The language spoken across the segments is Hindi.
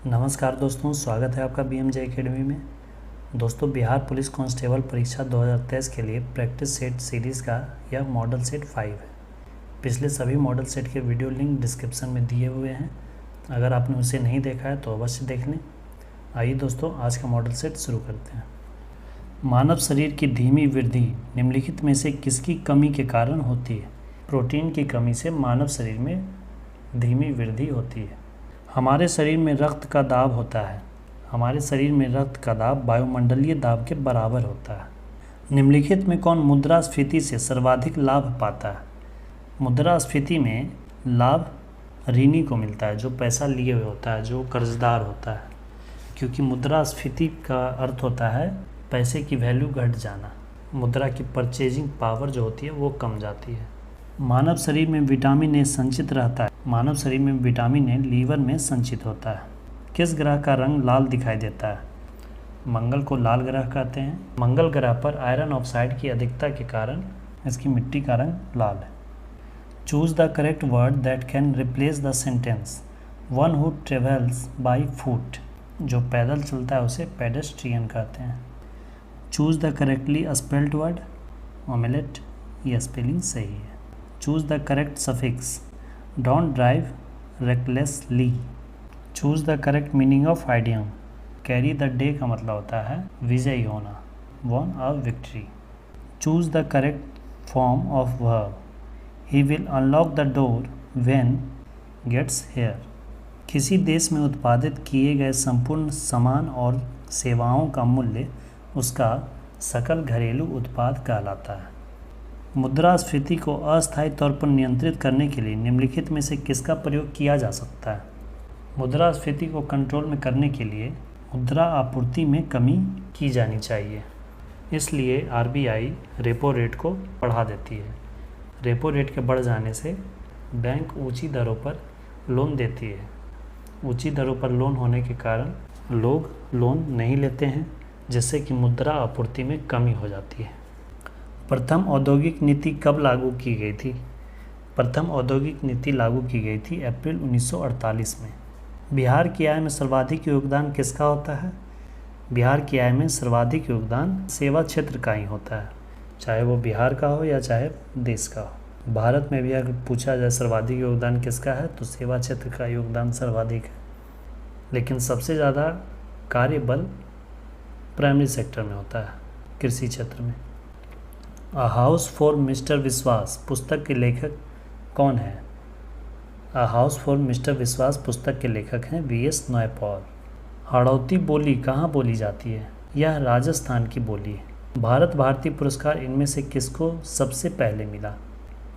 नमस्कार दोस्तों, स्वागत है आपका BMJ एकेडमी में। दोस्तों, बिहार पुलिस कांस्टेबल परीक्षा 2023 के लिए प्रैक्टिस सेट सीरीज़ का यह मॉडल सेट 5 है। पिछले सभी मॉडल सेट के वीडियो लिंक डिस्क्रिप्शन में दिए हुए हैं। अगर आपने उसे नहीं देखा है तो अवश्य देख लें। आइए दोस्तों, आज का मॉडल सेट शुरू करते हैं। मानव शरीर की धीमी वृद्धि निम्नलिखित में से किसकी कमी के कारण होती है? प्रोटीन की कमी से मानव शरीर में धीमी वृद्धि होती है। हमारे शरीर में रक्त का दाब होता है। हमारे शरीर में रक्त का दाब वायुमंडलीय दाब के बराबर होता है। निम्नलिखित में कौन मुद्रास्फीति से सर्वाधिक लाभ पाता है? मुद्रास्फीति में लाभ ऋणी को मिलता है, जो पैसा लिए हुए होता है, जो कर्जदार होता है, क्योंकि मुद्रास्फीति का अर्थ होता है पैसे की वैल्यू घट जाना। मुद्रा की परचेजिंग पावर जो होती है वो कम जाती है। मानव शरीर में विटामिन ए संचित रहता है। मानव शरीर में विटामिन ए लीवर में संचित होता है। किस ग्रह का रंग लाल दिखाई देता है? मंगल को लाल ग्रह कहते हैं। मंगल ग्रह पर आयरन ऑक्साइड की अधिकता के कारण इसकी मिट्टी का रंग लाल है। Choose the correct word that can replace the sentence one who travels by foot. जो पैदल चलता है उसे पेडेस्ट्रियन कहते हैं। Choose the correctly spelled word omelette. यह स्पेलिंग सही है। Choose the correct suffix don't drive recklessly. Choose the correct meaning of idiom. Carry the day का मतलब होता है विजयी होना, one a victory. Choose the correct form of verb. He will unlock the door when gets here. किसी देश में उत्पादित किए गए संपूर्ण सामान और सेवाओं का मूल्य उसका सकल घरेलू उत्पाद कहलाता है। मुद्रास्फीति को अस्थायी तौर पर नियंत्रित करने के लिए निम्नलिखित में से किसका प्रयोग किया जा सकता है? मुद्रास्फीति को कंट्रोल में करने के लिए मुद्रा आपूर्ति में कमी की जानी चाहिए। इसलिए RBI रेपो रेट को बढ़ा देती है। रेपो रेट के बढ़ जाने से बैंक ऊंची दरों पर लोन देती है। ऊंची दरों पर लोन होने के कारण लोग लोन नहीं लेते हैं, जिससे कि मुद्रा आपूर्ति में कमी हो जाती है। प्रथम औद्योगिक नीति कब लागू की गई थी? प्रथम औद्योगिक नीति लागू की गई थी अप्रैल 1948 में। बिहार की आय में सर्वाधिक योगदान किसका होता है? बिहार की आय में सर्वाधिक योगदान सेवा क्षेत्र का ही होता है, चाहे वो बिहार का हो या चाहे देश का हो। भारत में भी अगर पूछा जाए सर्वाधिक योगदान किसका है तो सेवा क्षेत्र का योगदान सर्वाधिक है। लेकिन सबसे ज़्यादा कार्यबल प्राइमरी सेक्टर में होता है, कृषि क्षेत्र में। अ हाउस फॉर मिस्टर विश्वास पुस्तक के लेखक कौन है? अ हाउस फॉर मिस्टर विश्वास पुस्तक के लेखक हैं VS नौयपॉल। हाड़ौती बोली कहाँ बोली जाती है? यह राजस्थान की बोली है। भारत भारती पुरस्कार इनमें से किसको सबसे पहले मिला?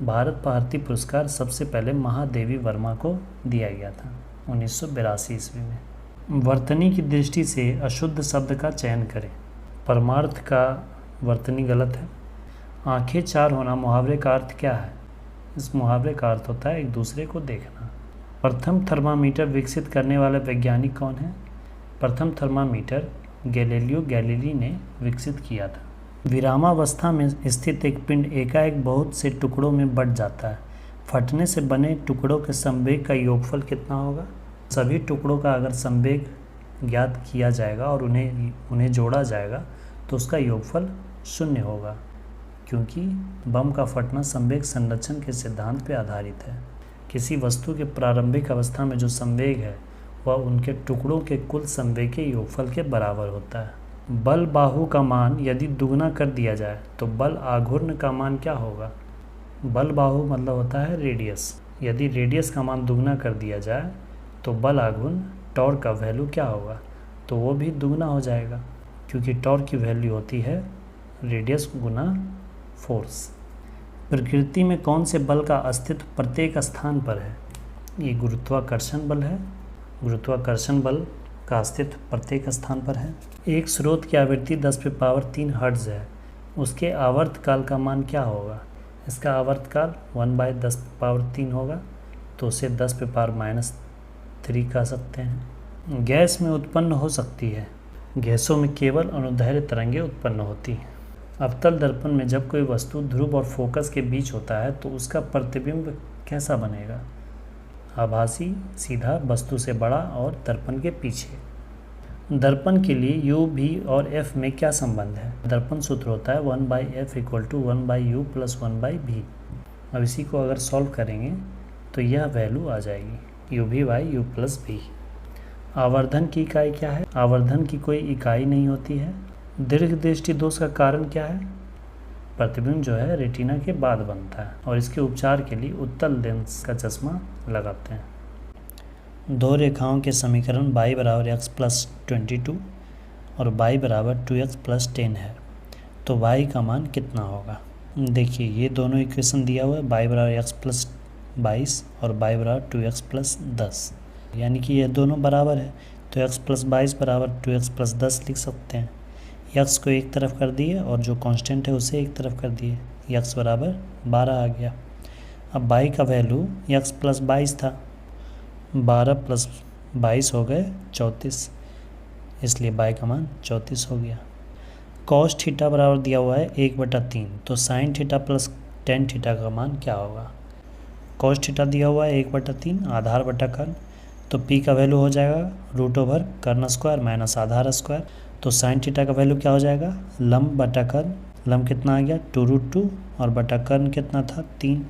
भारत भारती पुरस्कार सबसे पहले महादेवी वर्मा को दिया गया था 1982 ईस्वी में। वर्तनी की दृष्टि से अशुद्ध शब्द का चयन करें। परमार्थ का वर्तनी गलत है। आंखें चार होना मुहावरे का अर्थ क्या है? इस मुहावरे का अर्थ होता है एक दूसरे को देखना। प्रथम थर्मामीटर विकसित करने वाला वैज्ञानिक कौन है? प्रथम थर्मामीटर गैलीलियो गैलीली ने विकसित किया था। विरामावस्था में स्थित एक पिंड एकाएक बहुत से टुकड़ों में बंट जाता है। फटने से बने टुकड़ों के संवेग का योगफल कितना होगा? सभी टुकड़ों का अगर संवेग ज्ञात किया जाएगा और उन्हें जोड़ा जाएगा तो उसका योगफल 0 होगा, क्योंकि बम का फटना संवेग संरक्षण के सिद्धांत पर आधारित है। किसी वस्तु के प्रारंभिक अवस्था में जो संवेग है वह उनके टुकड़ों के कुल संवेग के योगफल के बराबर होता है। बल बाहु का मान यदि दुगना कर दिया जाए तो बल आघूर्ण का मान क्या होगा? बल बाहु मतलब होता है रेडियस। यदि रेडियस का मान दुगना कर दिया जाए तो बल आघूर्ण टॉर्क का वैल्यू क्या होगा? तो वो भी दुगना हो जाएगा, क्योंकि टॉर्क की वैल्यू होती है रेडियस गुना फोर्स। प्रकृति में कौन से बल का अस्तित्व प्रत्येक स्थान पर है? ये गुरुत्वाकर्षण बल है। गुरुत्वाकर्षण बल का अस्तित्व प्रत्येक स्थान पर है। एक स्रोत की आवृत्ति 10⁻³ हर्ट्ज है। उसके आवर्तकाल का मान क्या होगा? इसका आवर्तकाल 1/10⁻³ होगा, तो उसे 10⁻³ कह सकते हैं। गैस में उत्पन्न हो सकती है। गैसों में केवल अनुदैर्ध्य तरंगें उत्पन्न होती हैं। अवतल दर्पण में जब कोई वस्तु ध्रुव और फोकस के बीच होता है तो उसका प्रतिबिंब कैसा बनेगा? आभासी, सीधा, वस्तु से बड़ा और दर्पण के पीछे। दर्पण के लिए u, v और f में क्या संबंध है? दर्पण सूत्र होता है 1/f = 1/u + 1/v। अब इसी को अगर सॉल्व करेंगे तो यह वैल्यू आ जाएगी uv/u + v। आवर्धन की इकाई क्या है? आवर्धन की कोई इकाई नहीं होती है। दीर्घ दृष्टि दोष का कारण क्या है? प्रतिबिंब जो है रेटिना के बाद बनता है और इसके उपचार के लिए उत्तल लेंस का चश्मा लगाते हैं। दो रेखाओं के समीकरण y = x + 22 और y = 2x + 10 है, तो y का मान कितना होगा? देखिए ये दोनों इक्वेशन दिया हुआ है, y = x + 22 और y = 2x + 10, यानी कि ये दोनों बराबर है, तो x + 22 = 2x + 10 लिख सकते हैं। x को एक तरफ कर दिए और जो कांस्टेंट है उसे एक तरफ कर दिए, x = 12 आ गया। अब y का वैल्यू x + 22 था, 12 + 22 हो गए 34, इसलिए y का मान 34 हो गया। cos थीटा बराबर दिया हुआ है 1/3, तो sin थीटा + tan थीटा का मान क्या होगा? cos थीटा दिया हुआ है 1/3 आधार बटा कर्ण, तो p का वैल्यू हो जाएगा √कर्ण² - आधार स्क्वायर। तो sin थीटा का वैल्यू क्या हो जाएगा? लंब बटा कर्ण, लंब कितना आ गया 2√2 और बटा कर्ण कितना था 3,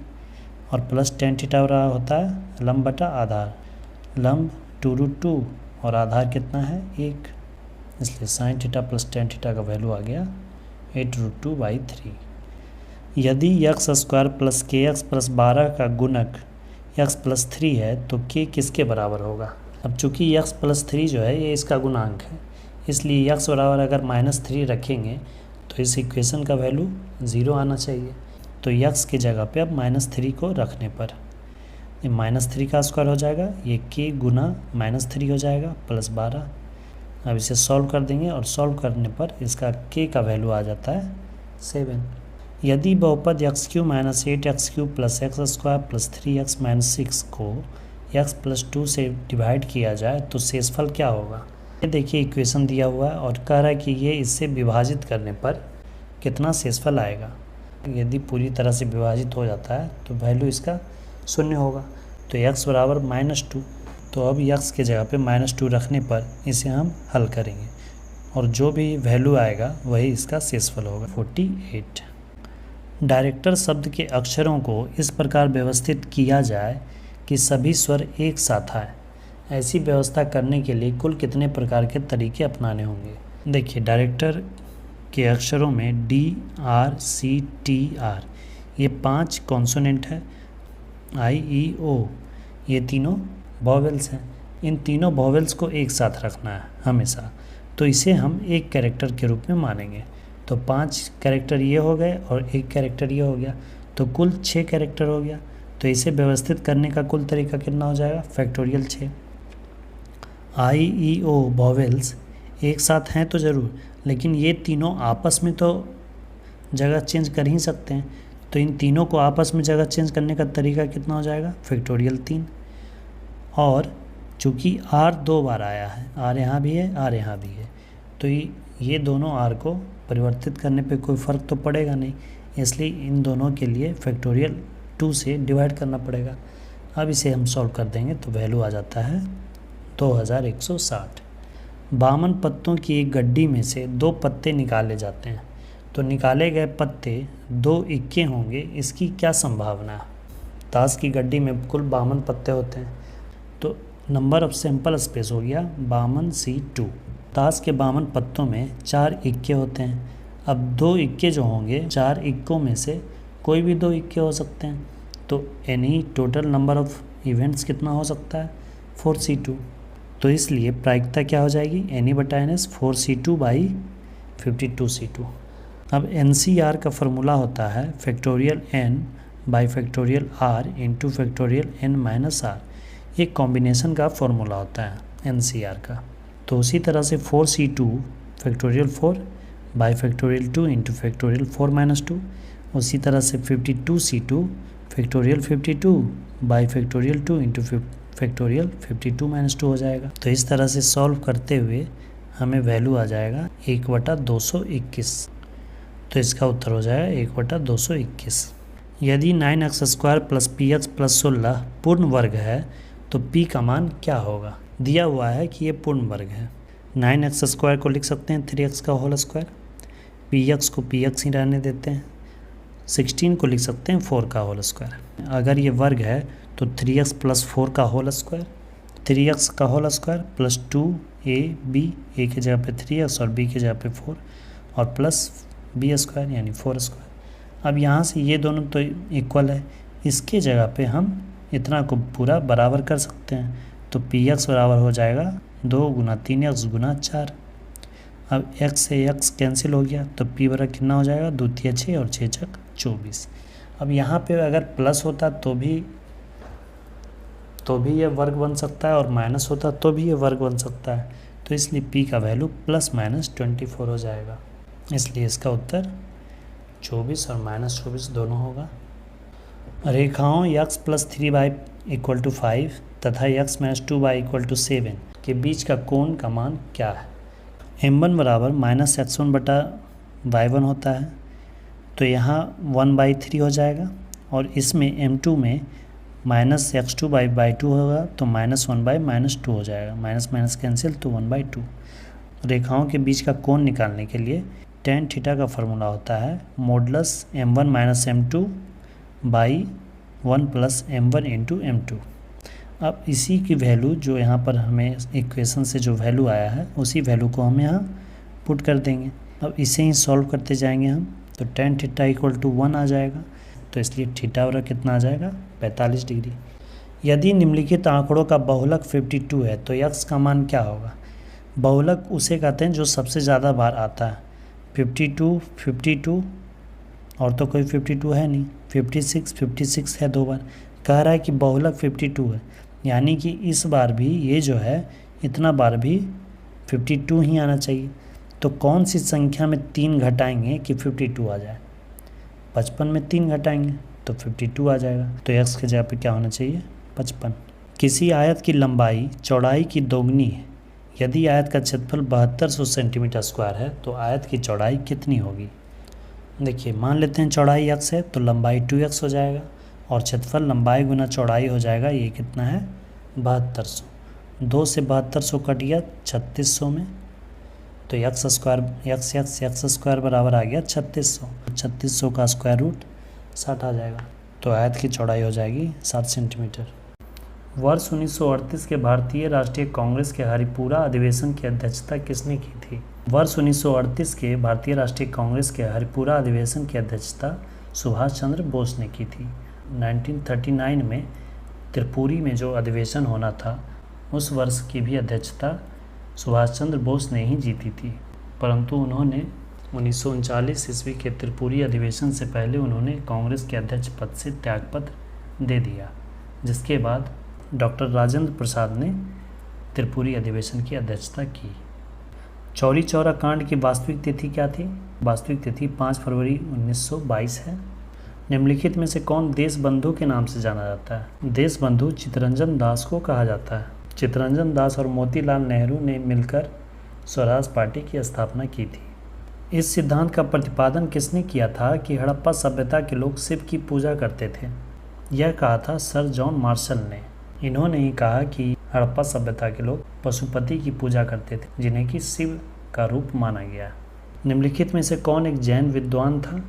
और प्लस tan थीटा होता है लंब बटा आधार, लंब 2√2 और आधार कितना है 1, इसलिए sin थीटा + tan थीटा का वैल्यू आ गया 8√2/3। यदि x² + kx + 12 का गुणक x + 3 है तो k किसके बराबर होगा? अब चूंकि x + 3 जो है ये इसका गुणांक है, इसलिए x बराबर अगर -3 रखेंगे तो इस इक्वेशन का वैल्यू 0 आना चाहिए। तो x की जगह पे अब -3 को रखने पर ये -3 का स्क्वायर हो जाएगा, ये k गुना -3 हो जाएगा +12। अब इसे सॉल्व कर देंगे और सॉल्व करने पर इसका k का वैल्यू आ जाता है 7। यदि बहुपद x³ - 8x³ + x² + 3x - 6 को x + 2 से डिवाइड किया जाए तो शेषफल क्या होगा? ये देखिए इक्वेशन दिया हुआ है और कह रहा है कि ये इससे विभाजित करने पर कितना शेषफल आएगा। यदि पूरी तरह से विभाजित हो जाता है तो वैल्यू इसका 0 होगा, तो x = -2। तो अब x के जगह पे -2 रखने पर इसे हम हल करेंगे और जो भी वैल्यू आएगा वही इसका शेषफल होगा 48। डायरेक्टर शब्द के अक्षरों को इस प्रकार व्यवस्थित किया जाए कि सभी स्वर एक साथ आए। ऐसी व्यवस्था करने के लिए कुल कितने प्रकार के तरीके अपनाने होंगे? देखिए डायरेक्टर के अक्षरों में D, R, C, T, R ये 5 कॉन्सोनेंट है, I, E, O ये तीनों वॉवेल्स हैं। इन तीनों वॉवेल्स को एक साथ रखना है हमेशा, तो इसे हम एक कैरेक्टर के रूप में मानेंगे। तो 5 कैरेक्टर ये हो गए और एक कैरेक्टर ये हो गया, तो कुल 6 कैरेक्टर हो गया। तो इसे व्यवस्थित करने का कुल तरीका कितना हो जाएगा? Factorial 6। I, E, O vowels एक साथ हैं तो ज़रूर, लेकिन ये तीनों आपस में तो जगह चेंज कर ही सकते हैं, तो इन तीनों को आपस में जगह चेंज करने का तरीका कितना हो जाएगा? फैक्टोरियल 3। और चूँकि R 2 बार आया है, R यहाँ भी है, R यहाँ भी है, तो ये दोनों R को परिवर्तित करने पे कोई फ़र्क तो पड़ेगा नहीं, इसलिए इन दोनों के लिए फैक्टोरियल 2 से डिवाइड करना पड़ेगा। अब इसे हम सॉल्व कर देंगे तो वैल्यू आ जाता है 2160। 52 पत्तों की एक गड्डी में से 2 पत्ते निकाले जाते हैं, तो निकाले गए पत्ते 2 इक्के होंगे, इसकी क्या संभावना है? ताश की गड्डी में कुल 52 पत्ते होते हैं, तो नंबर ऑफ सैंपल स्पेस हो गया 52C2। ताश के 52 पत्तों में 4 इक्के होते हैं। अब 2 इक्के जो होंगे, 4 इक्कों में से कोई भी 2 इक्के हो सकते हैं, तो any total number of events कितना हो सकता है? 4C2। तो इसलिए प्रायिकता क्या हो जाएगी? NE/NS 4C2/52C2। अब NCR का फॉर्मूला होता है factorial n/r into factorial n-r। ये कॉम्बिनेशन का फॉर्मूला होता है NCR का। तो उसी तरह से 4C2 फैक्टोरियल 4/फैक्टोरियल 2 इंटू फैक्टोरियल 4-2, उसी तरह से 52C2 फैक्टोरियल 52/फैक्टोरियल 2 इंटू फैक्टोरियल 52-2 हो जाएगा। तो इस तरह से सॉल्व करते हुए हमें वैल्यू आ जाएगा 1/221। तो इसका उत्तर हो जाएगा 1/221। यदि 9x² + px + 16 पूर्ण वर्ग है तो p का मान क्या होगा। दिया हुआ है कि ये पूर्ण वर्ग है। 9x² को लिख सकते हैं 3x का होल स्क्वायर, px को px ही रहने देते हैं, 16 को लिख सकते हैं 4 का होल स्क्वायर। अगर ये वर्ग है तो 3x + 4 का होल स्क्वायर, 3x का whole square plus 2ab, a की जगह पे 3x और b की जगह पे 4 और प्लस b² यानी 4²। अब यहाँ से ये दोनों तो इक्वल है, इसके जगह पे हम इतना को पूरा बराबर कर सकते हैं। तो px बराबर हो जाएगा 2 × 3x × 4। अब x से x कैंसिल हो गया तो p बराबर कितना हो जाएगा, 2 × 6 और 6 × 24। अब यहाँ पे अगर प्लस होता तो भी ये वर्ग बन सकता है और माइनस होता तो भी ये वर्ग बन सकता है। तो इसलिए p का वैल्यू ±24 हो जाएगा। इसलिए इसका उत्तर 24 और -24 दोनों होगा। रेखाओं x + 3y = 5 तथा x - 2y = 7 के बीच का कोण का मान क्या है। m1 बराबर -x1/y1 होता है, तो यहाँ 1/3 हो जाएगा और इसमें m2 में -x2/2 होगा तो -1/-2 हो जाएगा, माइनस माइनस कैंसिल तो 1/2। रेखाओं के बीच का कोण निकालने के लिए tan थीटा का फॉर्मूला होता है modulus m1 - m2/1 + m1 × m2। अब इसी की वैल्यू जो यहाँ पर हमें इक्वेशन से जो वैल्यू आया है उसी वैल्यू को हम यहाँ पुट कर देंगे। अब इसे ही सॉल्व करते जाएंगे हम, तो tan थीटा = 1 आ जाएगा, तो इसलिए थीटा बराबर कितना आ जाएगा, 45 डिग्री। यदि निम्नलिखित आंकड़ों का बहुलक 52 है तो x का मान क्या होगा। बहुलक उसे कहते हैं जो सबसे ज़्यादा बार आता है। 52 और तो कोई 52 है नहीं, 56 है 2 बार। कह रहा है कि बहुलक 52 है, यानी कि इस बार भी ये जो है इतना बार भी 52 ही आना चाहिए। तो कौन सी संख्या में 3 घटाएंगे कि 52 आ जाए। 55 में 3 घटाएंगे तो 52 आ जाएगा। तो x के जगह पे क्या होना चाहिए, 55। किसी आयत की लंबाई चौड़ाई की दोगुनी है। यदि आयत का क्षेत्रफल 7200 सेंटीमीटर² है तो आयत की चौड़ाई कितनी होगी। देखिए मान लेते हैं चौड़ाई x है तो लंबाई 2x हो जाएगा और क्षेत्रफल लंबाई गुना चौड़ाई हो जाएगा, ये कितना है 7200। 2 से 7200 कट गया 3600 में, तो x² बराबर आ गया 3600। 3600 का स्क्वायर रूट 60 आ जाएगा, तो आयत की चौड़ाई हो जाएगी 7 सेंटीमीटर। वर्ष 1938 के भारतीय राष्ट्रीय कांग्रेस के हरिपुरा अधिवेशन की अध्यक्षता किसने की थी। वर्ष 1938 के भारतीय राष्ट्रीय कांग्रेस के हरिपुरा अधिवेशन की अध्यक्षता सुभाष चंद्र बोस ने की थी। 1939 में त्रिपुरी में जो अधिवेशन होना था उस वर्ष की भी अध्यक्षता सुभाष चंद्र बोस ने ही जीती थी, परंतु उन्होंने 1939 ईस्वी के त्रिपुरी अधिवेशन से पहले उन्होंने कांग्रेस के अध्यक्ष पद से त्यागपत्र दे दिया, जिसके बाद डॉक्टर राजेंद्र प्रसाद ने त्रिपुरी अधिवेशन की अध्यक्षता की। चौरी चौरा कांड की वास्तविक तिथि क्या थी। वास्तविक तिथि 5 फरवरी 1922 है। निम्नलिखित में से कौन देशबंधु के नाम से जाना जाता है। देशबंधु चित्तरंजन दास को कहा जाता है। चित्तरंजन दास और मोतीलाल नेहरू ने मिलकर स्वराज पार्टी की स्थापना की थी। इस सिद्धांत का प्रतिपादन किसने किया था कि हड़प्पा सभ्यता के लोग शिव की पूजा करते थे। यह कहा था सर जॉन मार्शल ने। इन्होंने ही कहा कि हड़प्पा सभ्यता के लोग पशुपति की पूजा करते थे, जिन्हें कि शिव का रूप माना गया। निम्नलिखित में से कौन एक जैन विद्वान था।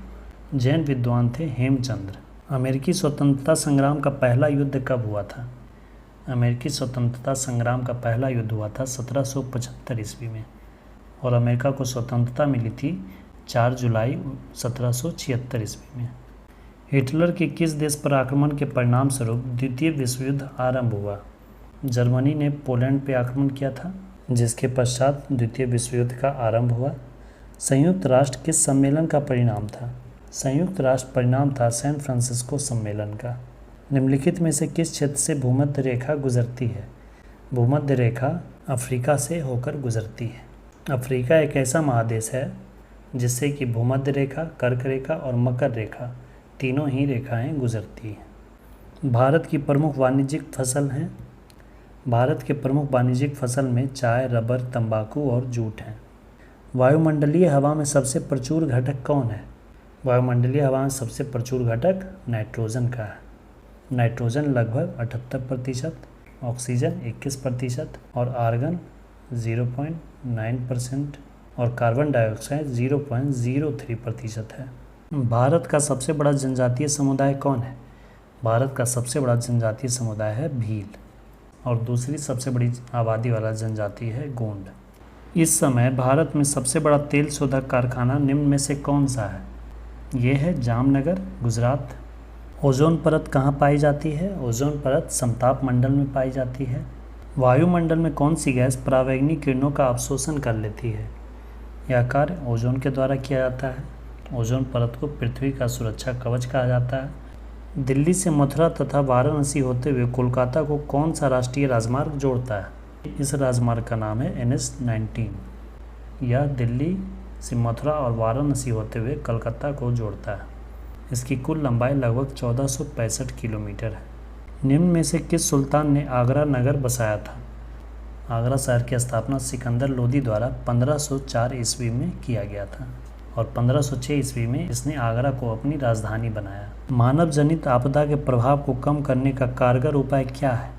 जैन विद्वान थे हेमचंद्र। अमेरिकी स्वतंत्रता संग्राम का पहला युद्ध कब हुआ था। अमेरिकी स्वतंत्रता संग्राम का पहला युद्ध हुआ था 1775 ईस्वी में और अमेरिका को स्वतंत्रता मिली थी 4 जुलाई 1776 ईस्वी में। हिटलर के किस देश पर आक्रमण के परिणाम स्वरूप द्वितीय विश्व युद्ध आरंभ हुआ। जर्मनी ने पोलैंड पर आक्रमण किया था, जिसके पश्चात द्वितीय विश्व युद्ध का आरंभ हुआ। संयुक्त राष्ट्र किस सम्मेलन का परिणाम था। संयुक्त राष्ट्र परिणाम था सैन फ्रांसिस्को सम्मेलन का। निम्नलिखित में से किस क्षेत्र से भूमध्य रेखा गुजरती है। भूमध्य रेखा अफ्रीका से होकर गुजरती है। अफ्रीका एक ऐसा महादेश है जिससे कि भूमध्य रेखा, कर्क रेखा और मकर रेखा तीनों ही रेखाएं गुजरती हैं। भारत की प्रमुख वाणिज्यिक फसल हैं। भारत के प्रमुख वाणिज्यिक फसल में चाय, रबर, तंबाकू और जूट हैं। वायुमंडलीय हवा में सबसे प्रचुर घटक कौन है। वायुमंडलीय हवा में सबसे प्रचुर घटक नाइट्रोजन का है। नाइट्रोजन लगभग 78% ऑक्सीजन 21% और आर्गन 0.9% और कार्बन डाइऑक्साइड 0.03% है। भारत का सबसे बड़ा जनजातीय समुदाय कौन है? भारत का सबसे बड़ा जनजातीय समुदाय है भील और दूसरी सबसे बड़ी आबादी वाला जनजाति है गोंड। इस समय भारत में सबसे बड़ा तेल शोधक कारखाना निम्न में से कौन सा है? ये है जामनगर, गुजरात। ओजोन परत कहाँ पाई जाती है? ओजोन परत समताप मंडल में पाई जाती है। वायुमंडल में कौन सी गैस परावैंगनी किरणों का अवशोषण कर लेती है? यह कार्य ओजोन के द्वारा किया जाता है। ओजोन परत को पृथ्वी का सुरक्षा कवच कहा जाता है। दिल्ली से मथुरा तथा वाराणसी होते हुए कोलकाता को कौन सा राष्ट्रीय राजमार्ग जोड़ता है? इस राजमार्ग का नाम है NH-19। यह दिल्ली से मथुरा और वाराणसी होते हुए कलकत्ता को जोड़ता है। इसकी कुल लंबाई लगभग 1465 किलोमीटर है। निम्न में से किस सुल्तान ने आगरा नगर बसाया था? आगरा शहर की स्थापना सिकंदर लोदी द्वारा 1504 ईस्वी में किया गया था और 1506 ईस्वी में इसने आगरा को अपनी राजधानी बनाया। मानव जनित आपदा के प्रभाव को कम करने का कारगर उपाय क्या है?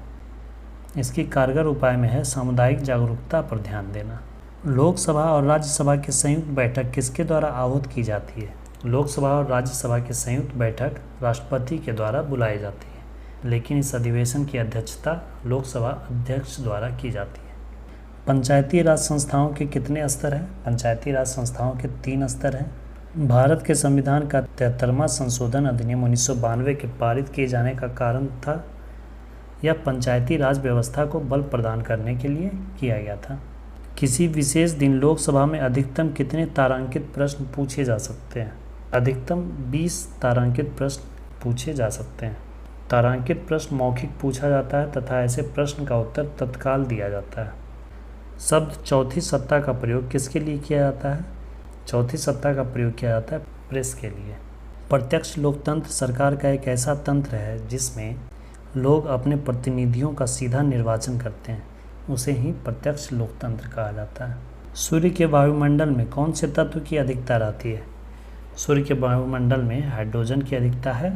इसकी कारगर उपाय में है सामुदायिक जागरूकता पर ध्यान देना। लोकसभा और राज्यसभा की संयुक्त बैठक किसके द्वारा आहूत की जाती है? लोकसभा और राज्यसभा की संयुक्त बैठक राष्ट्रपति के द्वारा बुलाई जाती है, लेकिन इस अधिवेशन की अध्यक्षता लोकसभा अध्यक्ष द्वारा की जाती है। पंचायती राज संस्थाओं के कितने स्तर हैं? पंचायती राज संस्थाओं के 3 स्तर हैं। भारत के संविधान का 73वां संशोधन अधिनियम 1992 के पारित किए जाने का कारण था यह पंचायती राज व्यवस्था को बल प्रदान करने के लिए किया गया था। किसी विशेष दिन लोकसभा में अधिकतम कितने तारांकित प्रश्न पूछे जा सकते हैं? अधिकतम 20 तारांकित प्रश्न पूछे जा सकते हैं। तारांकित प्रश्न मौखिक पूछा जाता है तथा ऐसे प्रश्न का उत्तर तत्काल दिया जाता है। शब्द चौथी सत्ता का प्रयोग किसके लिए किया जाता है? चौथी सत्ता का प्रयोग किया जाता है प्रेस के लिए। प्रत्यक्ष लोकतंत्र सरकार का एक ऐसा तंत्र है जिसमें लोग अपने प्रतिनिधियों का सीधा निर्वाचन करते हैं, उसे ही प्रत्यक्ष लोकतंत्र कहा जाता है। सूर्य के वायुमंडल में कौन से तत्व की अधिकता रहती है? सूर्य के वायुमंडल में हाइड्रोजन की अधिकता है।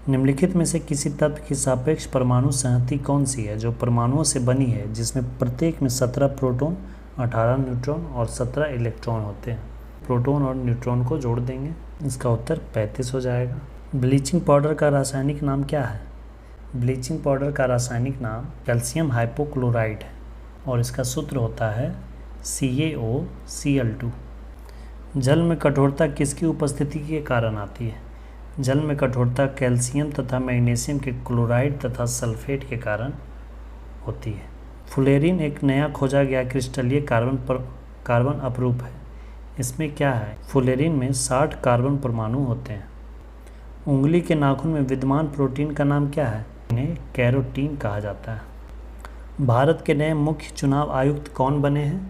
निम्नलिखित में से किसी तत्व की सापेक्ष परमाणु संहति कौन सी है जो परमाणुओं से बनी है जिसमें प्रत्येक में 17 प्रोटॉन, 18 न्यूट्रॉन और 17 इलेक्ट्रॉन होते हैं? प्रोटॉन और न्यूट्रॉन को जोड़ देंगे, इसका उत्तर 35 हो जाएगा। ब्लीचिंग पाउडर का रासायनिक नाम क्या है? ब्लीचिंग पाउडर का रासायनिक नाम कैल्शियम हाइपोक्लोराइड है और इसका सूत्र होता है CaOCl2। जल में कठोरता किसकी उपस्थिति के कारण आती है? जल में कठोरता कैल्शियम तथा मैग्नीशियम के क्लोराइड तथा सल्फेट के कारण होती है। फ्लोरीन एक नया खोजा गया क्रिस्टलीय कार्बन अपरूप है। इसमें क्या है? फ्लोरीन में 60 कार्बन परमाणु होते हैं। उंगली के नाखून में विद्यमान प्रोटीन का नाम क्या है? इन्हें कैरोटीन कहा जाता है। भारत के नए मुख्य चुनाव आयुक्त कौन बने हैं?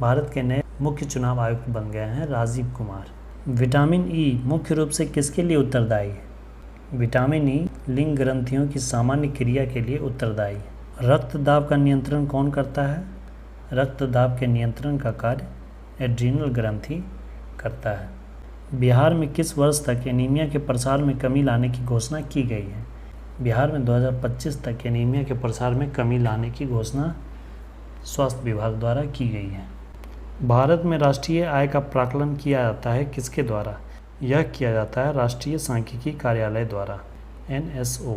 भारत के नए मुख्य चुनाव आयुक्त बन गए हैं राजीव कुमार। विटामिन ई मुख्य रूप से किसके लिए उत्तरदायी है? विटामिन ई लिंग ग्रंथियों की सामान्य क्रिया के लिए उत्तरदायी है। रक्त दाब का नियंत्रण कौन करता है? रक्त दाब के नियंत्रण का कार्य एड्रीनल ग्रंथि करता है। बिहार में किस वर्ष तक एनीमिया के प्रसार में कमी लाने की घोषणा की गई है? बिहार में 2025 तक एनीमिया के प्रसार में कमी लाने की घोषणा स्वास्थ्य विभाग द्वारा की गई है। भारत में राष्ट्रीय आय का प्राकलन किया जाता है किसके द्वारा? यह किया जाता है राष्ट्रीय सांख्यिकी कार्यालय द्वारा NSO।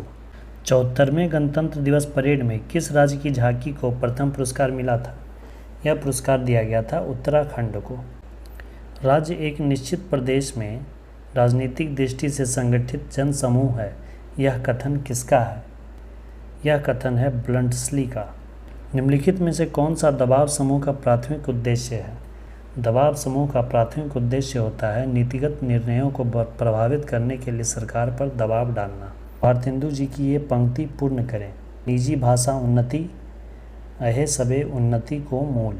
74वें गणतंत्र दिवस परेड में किस राज्य की झांकी को प्रथम पुरस्कार मिला था? यह पुरस्कार दिया गया था उत्तराखंड को। राज्य एक निश्चित प्रदेश में राजनीतिक दृष्टि से संगठित जनसमूह है, यह कथन किसका है? यह कथन है ब्लंटसली का। निम्नलिखित में से कौन सा दबाव समूह का प्राथमिक उद्देश्य है? दबाव समूह का प्राथमिक उद्देश्य होता है नीतिगत निर्णयों को प्रभावित करने के लिए सरकार पर दबाव डालना। भारतेंदु जी की ये पंक्ति पूर्ण करें। निजी भाषा उन्नति अहे सबे उन्नति को मूल।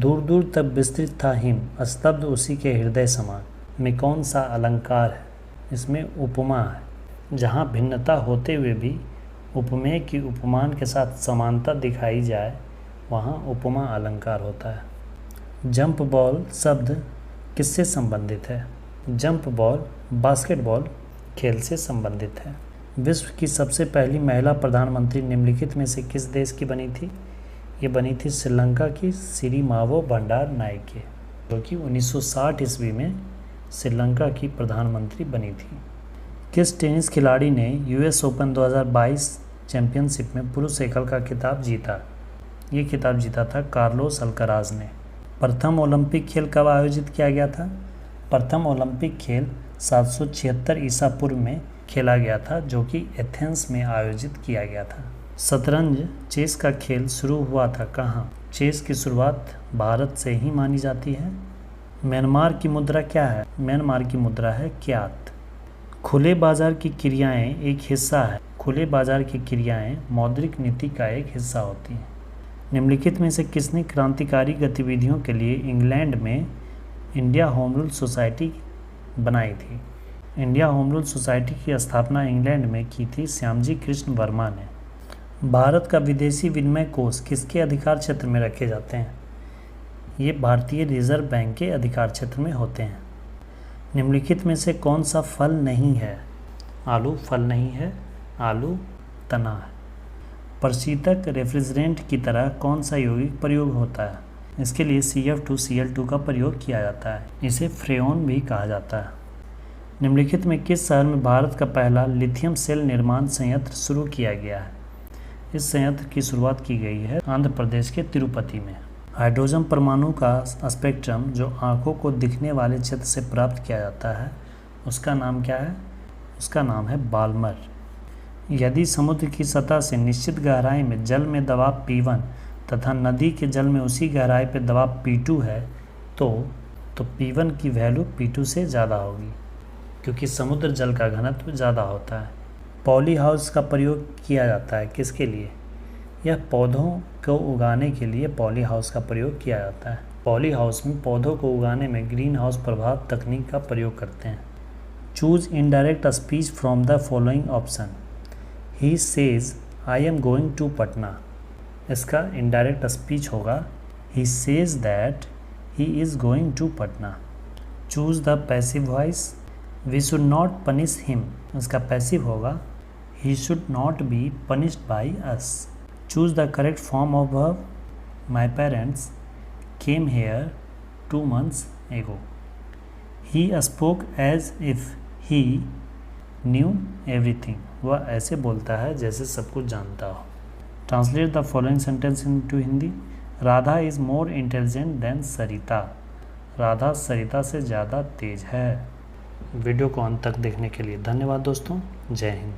दूर दूर तक विस्तृत था हिम, स्तब्ध उसी के हृदय समान। में कौन सा अलंकार है? इसमें उपमा है। जहाँ भिन्नता होते हुए भी उपमेय की उपमान के साथ समानता दिखाई जाए वहाँ उपमा अलंकार होता है। जंप बॉल शब्द किससे संबंधित है? जंप बॉल बास्केटबॉल खेल से संबंधित है। विश्व की सबसे पहली महिला प्रधानमंत्री निम्नलिखित में से किस देश की बनी थी? ये बनी थी श्रीलंका की सिरिमावो बंडारनायके, जो कि 1960 ईस्वी में श्रीलंका की प्रधानमंत्री बनी थी। किस टेनिस खिलाड़ी ने यूएस ओपन 2022 चैंपियनशिप में पुरुष एकल का खिताब जीता? ये खिताब जीता था कार्लोस अल्कराज ने। प्रथम ओलंपिक खेल कब आयोजित किया गया था? प्रथम ओलंपिक खेल 776 ईसा पूर्व में खेला गया था, जो कि एथेंस में आयोजित किया गया था। शतरंज चेस का खेल शुरू हुआ था कहाँ? चेस की शुरुआत भारत से ही मानी जाती है। म्यांमार की मुद्रा क्या है? म्यांमार की मुद्रा है क्यात। खुले बाजार की क्रियाएं एक हिस्सा है। खुले बाजार की क्रियाएं मौद्रिक नीति का एक हिस्सा होती हैं। निम्नलिखित में से किसने क्रांतिकारी गतिविधियों के लिए इंग्लैंड में इंडिया होम रूल सोसाइटी बनाई थी? इंडिया होम रूल सोसाइटी की स्थापना इंग्लैंड में की थी श्यामजी कृष्ण वर्मा ने। भारत का विदेशी विनिमय कोष किसके अधिकार क्षेत्र में रखे जाते हैं? ये भारतीय रिजर्व बैंक के अधिकार क्षेत्र में होते हैं। निम्नलिखित में से कौन सा फल नहीं है? आलू फल नहीं है, आलू तना है। प्रशीतक रेफ्रिजरेंट की तरह कौन सा यौगिक प्रयोग होता है? इसके लिए CF2Cl2 का प्रयोग किया जाता है। इसे फ्रेओन भी कहा जाता है। निम्नलिखित में किस शहर में भारत का पहला लिथियम सेल निर्माण संयंत्र शुरू किया गया है? इस संयंत्र की शुरुआत की गई है आंध्र प्रदेश के तिरुपति में। हाइड्रोजन परमाणु का स्पेक्ट्रम जो आँखों को दिखने वाले क्षेत्र से प्राप्त किया जाता है, उसका नाम क्या है? उसका नाम है बाल्मर। यदि समुद्र की सतह से निश्चित गहराई में जल में दबाव P1 तथा नदी के जल में उसी गहराई पर दबाव P2 है तो P1 की वैल्यू P2 से ज़्यादा होगी, क्योंकि समुद्र जल का घनत्व ज़्यादा होता है। पॉली हाउस का प्रयोग किया जाता है किसके लिए? यह पौधों को उगाने के लिए पॉली हाउस का प्रयोग किया जाता है। पॉली हाउस में पौधों को उगाने में ग्रीन हाउस प्रभाव तकनीक का प्रयोग करते हैं। Choose indirect speech from the following option. He says I am going to Patna. इसका इनडायरेक्ट स्पीच होगा he says that he is going to Patna. Choose the passive voice. We should not punish him. इसका पैसिव होगा he should not be punished by us. Choose the correct form of verb. My parents came here 2 months ago. He spoke as if he knew everything. वह ऐसे बोलता है जैसे सब कुछ जानता हो। Translate the following sentence into Hindi. Radha is more intelligent than Sarita. Radha Sarita से ज़्यादा तेज है। वीडियो को अंत तक देखने के लिए धन्यवाद दोस्तों। जय हिंद।